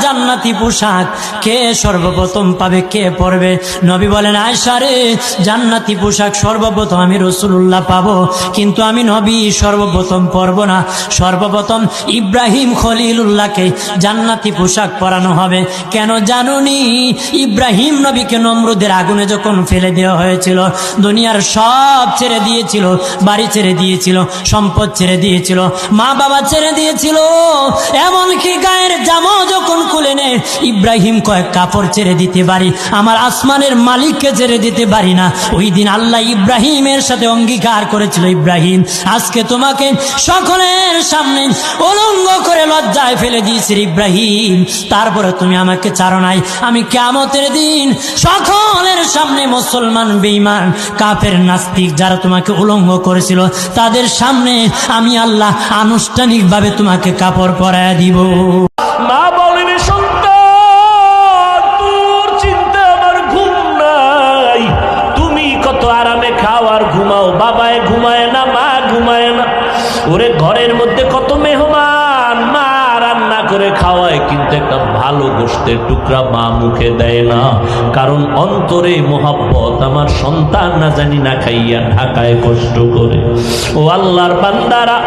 জান্নাতি পোশাক কে সর্বপ্রথম পাবে, কে পরবে? নবী বলেন, আয়েশা রে, জান্নাতি পোশাক সর্বপ্রথম আমি রাসূলুল্লাহ পাবো, কিন্তু আমি নবী সর্বপ্রথম পরব না। সর্বপ্রথম ইব্রাহিম খলিলুল্লাহকে জান্নাতি পোশাক পরানো হবে। কেন জানুনি? ইব্রাহিম নবীকে নমরুদের আগুনে যখন ফেলে দেওয়া হয়েছিল, দুনিয়ার সব ছেড়ে দিয়েছিল, বাড়ি ছেড়ে দিয়েছিল, সম্পদ ছেড়ে দিয়েছিল, মা বাবা ছেড়ে দিয়েছিল, এমনকি গায়ের জামা যখন খুলে নেয়, ইব্রাহিম কয়েক কাপড় ছেড়ে দিতে পারি, আমার আসমানের মালিককে ছেড়ে দিতে পারি না। ওই দিন আল্লাহ ইব্রাহিমের সাথে অঙ্গীকার করেছিল, ইব্রাহিম আজকে তোমাকে সকলের সামনে উলঙ্গ করে লজ্জায় ফেলে দিয়েছি ইব্রাহিম, তারপরে তুমি আমাকে ছাড়ো নাই। আমি কিয়ামতের দিন সকলের সামনে মুসলমান, বেঈমান, কাফের, নাস্তিক যারা তোমাকে উলঙ্গ করেছিল, তাদের সামনে আমি আল্লাহ আনুষ্ঠানিকভাবে তোমাকে কাপড় পরায়া দিব। মা বলেন, সন্তান তোর চিন্তা আমার ঘুম নাই, তুমি কত আরামে খাও আর ঘুমাও, বাবায় ঘুমায় না, মা ঘুমায় না। ওরে ঘরের মধ্যে কত মেহমান, মা রান্না করে খাওয়ায়, কিন্তু একটা ভালো গোশতের টুকরা মা মুখে দেয় না, কারণ অন্তরে মোহাব্বত, আমার সন্তান না জানি না খাইয়া ঢাকায় কষ্ট করে। ও আল্লাহর বান্দারা,